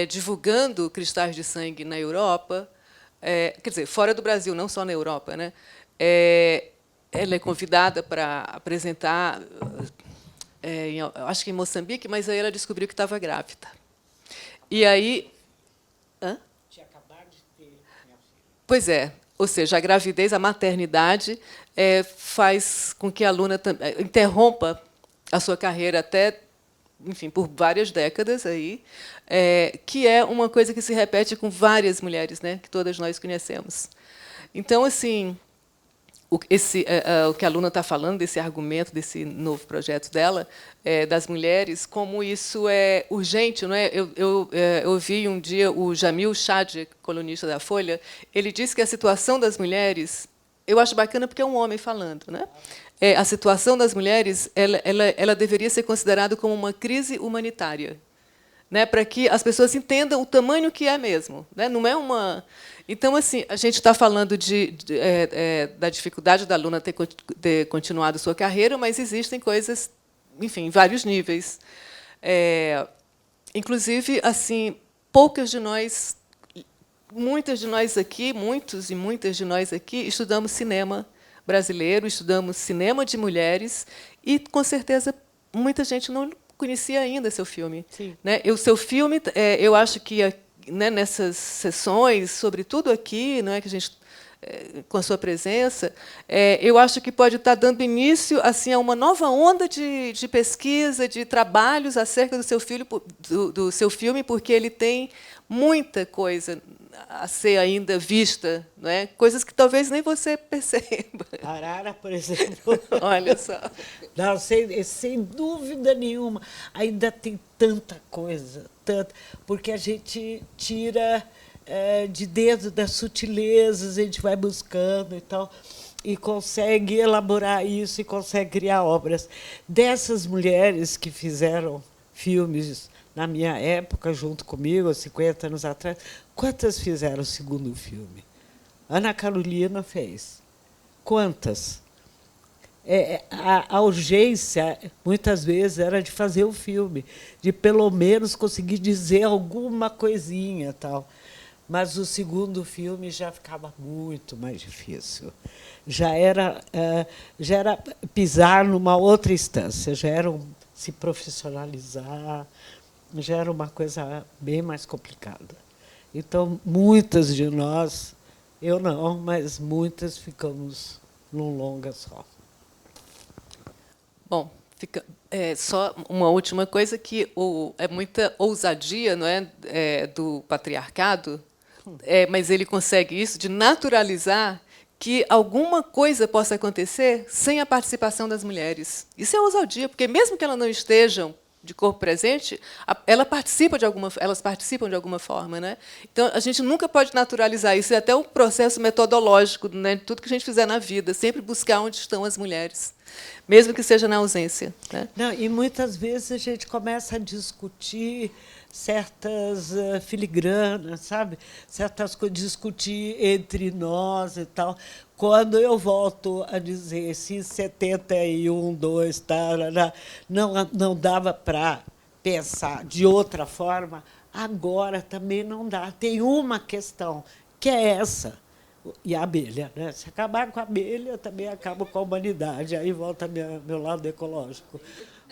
divulgando cristais de sangue na Europa, quer dizer, fora do Brasil, não só na Europa, né? Ela é convidada para apresentar, acho que em Moçambique, mas aí ela descobriu que estava grávida. E aí... Tinha acabado de ter minha filha. Pois é, ou seja, a gravidez, a maternidade, faz com que a Luna interrompa a sua carreira até, enfim, por várias décadas aí, que é uma coisa que se repete com várias mulheres, né, que todas nós conhecemos. Então, assim, o que a Luna está falando, desse argumento, desse novo projeto dela, das mulheres, como isso é urgente. Não é? Eu ouvi um dia o Jamil Chad, colunista da Folha, ele disse que a situação das mulheres, eu acho bacana porque é um homem falando, né? A situação das mulheres ela deveria ser considerada como uma crise humanitária, né, para que as pessoas entendam o tamanho que é mesmo, né? Não é uma. Então, assim, a gente está falando da dificuldade da Luna ter continuado sua carreira, mas existem coisas, enfim, em vários níveis. Inclusive, assim, muitas de nós aqui, muitos e muitas de nós aqui, estudamos cinema brasileiro, estudamos cinema de mulheres, e, com certeza, muita gente não conhecia ainda seu filme. Sim. Né? O seu filme, eu acho que, né, nessas sessões, sobretudo aqui, não é, que a gente, com a sua presença, eu acho que pode estar dando início assim, a uma nova onda de pesquisa, de trabalhos acerca do seu filme, porque ele tem muita coisa a ser ainda vista, não é? Coisas que talvez nem você perceba. Arara, por exemplo. Olha só. Não, sem dúvida nenhuma. Ainda tem tanta coisa, porque a gente tira de dentro das sutilezas, a gente vai buscando e tal, e consegue elaborar isso e consegue criar obras. Dessas mulheres que fizeram filmes na minha época, junto comigo, há 50 anos atrás, quantas fizeram o segundo filme? Ana Carolina fez. Quantas? A urgência, muitas vezes, era de fazer o filme, de, pelo menos, conseguir dizer alguma coisinha. Tal. Mas o segundo filme já ficava muito mais difícil. Já era pisar numa outra instância, já era se profissionalizar, já era uma coisa bem mais complicada. Então, muitas de nós, eu não, mas muitas ficamos num longa só. Bom, só uma última coisa, que é muita ousadia, não é, do patriarcado, mas ele consegue isso, de naturalizar que alguma coisa possa acontecer sem a participação das mulheres. Isso é ousadia, porque, mesmo que elas não estejam de corpo presente, elas participam de alguma forma, né? Então, a gente nunca pode naturalizar isso. É até um processo metodológico, né, de tudo que a gente fizer na vida, sempre buscar onde estão as mulheres, mesmo que seja na ausência. Né? Não, e muitas vezes a gente começa a discutir certas filigranas, sabe? Certas coisas, discutir entre nós e tal. Quando eu volto a dizer se em 71, 2, não dava para pensar de outra forma, agora também não dá. Tem uma questão, que é essa. E a abelha, né? Se acabar com a abelha, também acaba com a humanidade. Aí volta meu lado ecológico.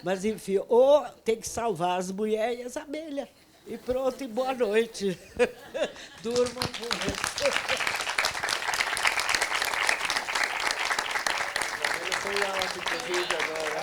Mas, enfim, ou tem que salvar as mulheres e as abelhas. E pronto, e boa noite. Durmam com isso. Foi alto, inclusive, agora.